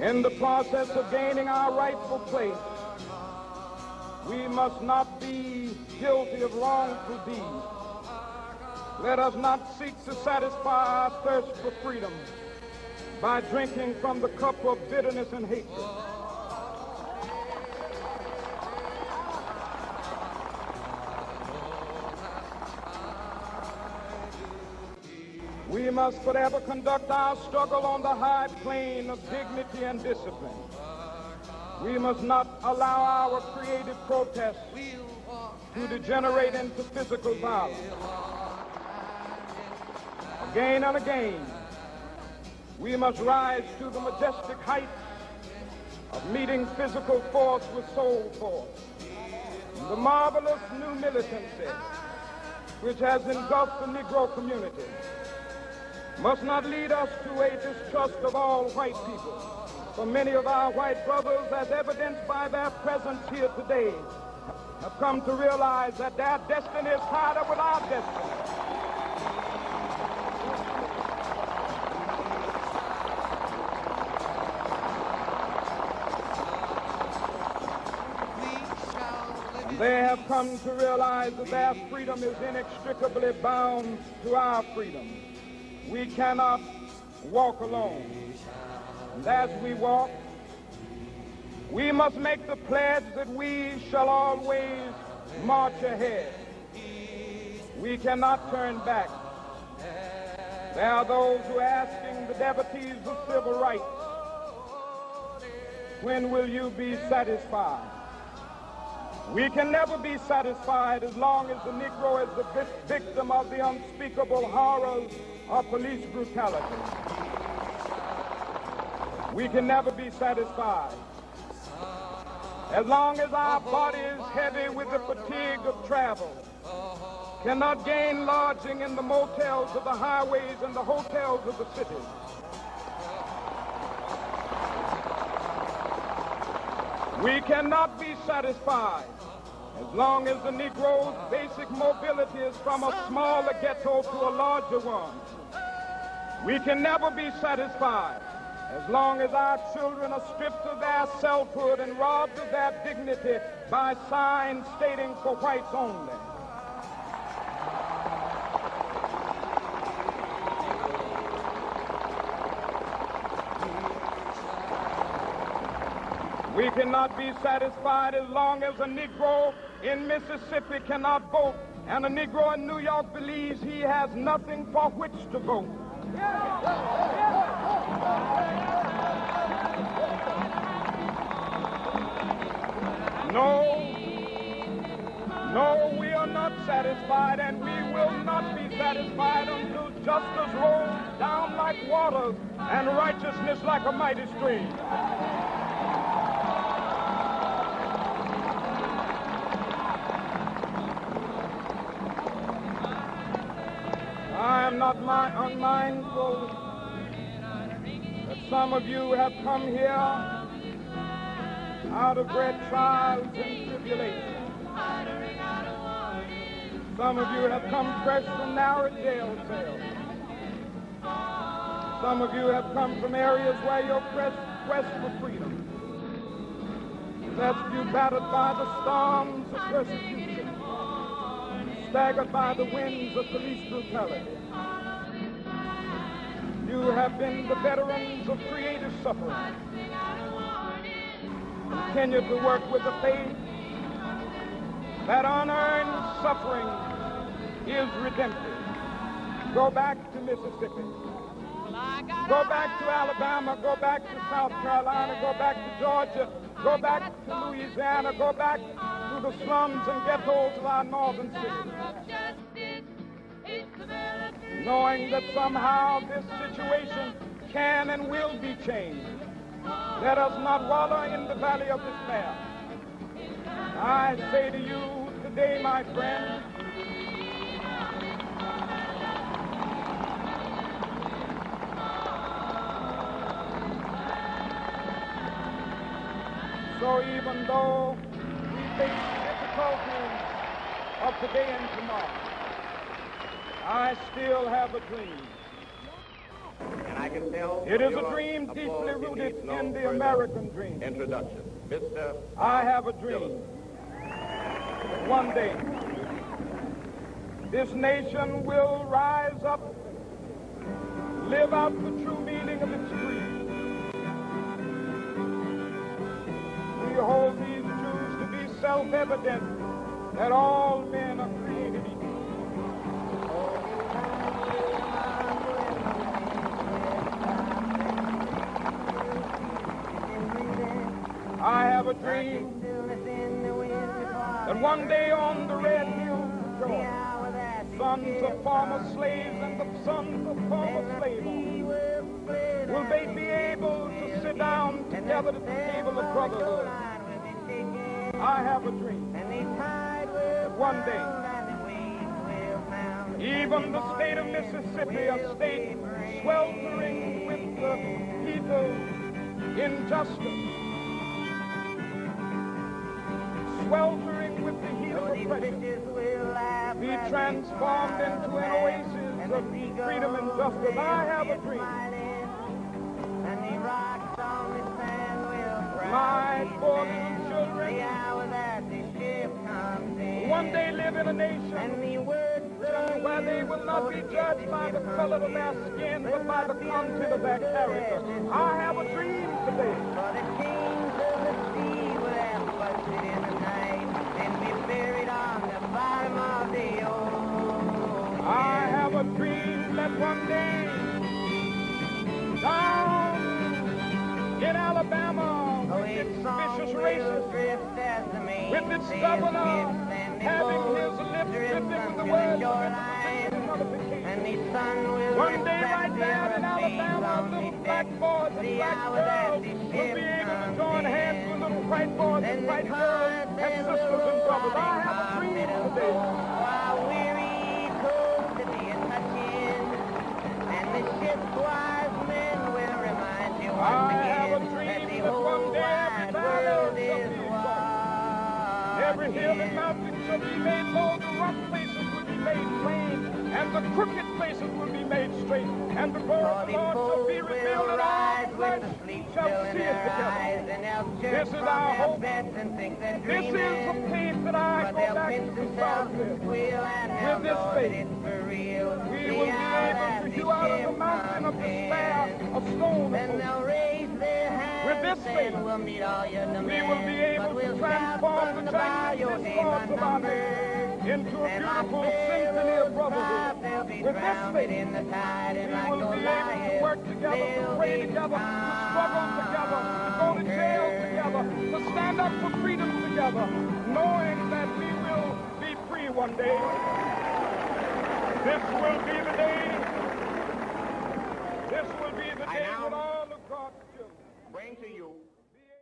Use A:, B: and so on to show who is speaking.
A: In the process of gaining our rightful place, we must not be guilty of wrongful deeds. Let us not seek to satisfy our thirst for freedom by drinking from the cup of bitterness and hatred. We must forever conduct our struggle on the high plane of dignity and discipline. We must not allow our creative protests to degenerate into physical violence. Again and again, we must rise to the majestic height of meeting physical force with soul force. The marvelous new militancy which has engulfed the Negro community must not lead us to a distrust of all white people. For many of our white brothers, as evidenced by their presence here today, have come to realize that their destiny is tied up with our destiny. They have come to realize that their freedom is inextricably bound to our freedom. We cannot walk alone. And as we walk, we must make the pledge that we shall always march ahead. We cannot turn back. There are those who are asking the devotees of civil rights, when will you be satisfied? We can never be satisfied as long as the Negro is the victim of the unspeakable horrors of police brutality. We can never be satisfied as long as our body is heavy with the fatigue of travel, cannot gain lodging in the motels of the highways and the hotels of the cities. We cannot be satisfied as long as the Negro's basic mobility is from a smaller ghetto to a larger one. We can never be satisfied as long as our children are stripped of their selfhood and robbed of their dignity by signs stating for whites only. We cannot be satisfied as long as a Negro in Mississippi cannot vote and a Negro in New York believes he has nothing for which to vote. No, we are not satisfied, and we will not be satisfied until justice rolls down like waters and righteousness like a mighty stream. I am not unmindful that some of you have come here out of great trials and tribulations. Some of you have come fresh from narrow jail cells. Some of you have come from areas where your quest for freedom left you battered by the storms of persecution, staggered by the winds of police brutality. You have been the veterans of creative suffering. Continue to work with the faith that unearned suffering is redemptive. Go back to Mississippi. Go back to Alabama. Go back to South Carolina. Go back to Georgia. Go back to Louisiana. Go back to the slums and ghettos of our northern cities. Knowing that somehow this situation can and will be changed. Let us not wallow in the valley of despair. I say to you today, my friend, so even though we face the difficulties of today and tomorrow, I still have a dream.
B: And I
A: It is a dream deeply rooted in the American dream.
B: Introduction. Mr.
A: I have a dream that one day this nation will rise up, live out the true meaning of its creed. We hold these truths to be self-evident, that all men are created equal. I have a dream that one day on the red hills of Georgia, sons of former slaves and the sons of former slave owners will they be able to sit down together at the table of brotherhood. I have a dream that one day even the state of Mississippi, a state sweltering with the heat of injustice, sweltering with the heat of oppression, be transformed into an oasis of freedom and justice. I have a dream. My four little children one day live in a nation where they will not be judged by the color of their skin, but by the content of their character. I have a dream today.
C: For the kings of the sea will have busted in the night and be buried on the bottom of the ocean.
A: I have a dream that one day down in Alabama, with its vicious races, with its governor having his lips dripping with the words of one day right there in Alabama, little black boys and black girls will be able to join hands with little white boys and white girls and sisters and brothers. I have a dream today.
C: While weary coast to be touching, and the ship's wise men will remind you once
A: I have a
C: again
A: dream
C: that the
A: that
C: whole
A: one day
C: wide world is
A: every hill and mountain shall be made low, the rough places will be made plain, and the crooked places will be made straight, and the glory of the Lord shall be revealed, and all flesh shall see it together. This is our hope. This is the faith that I go back to the South with this faith, we will be able to hew out of the mountain of despair a stone of hope. With this faith, we will be able to transform the giant discords of our nation into a beautiful symphony of brotherhood. With this faith, we will be able to work together, to pray together, to struggle together, to go to jail together, to stand up for freedom together, knowing that we will be free one day. This will be the day. This will be the day when all of God's children
B: bring to you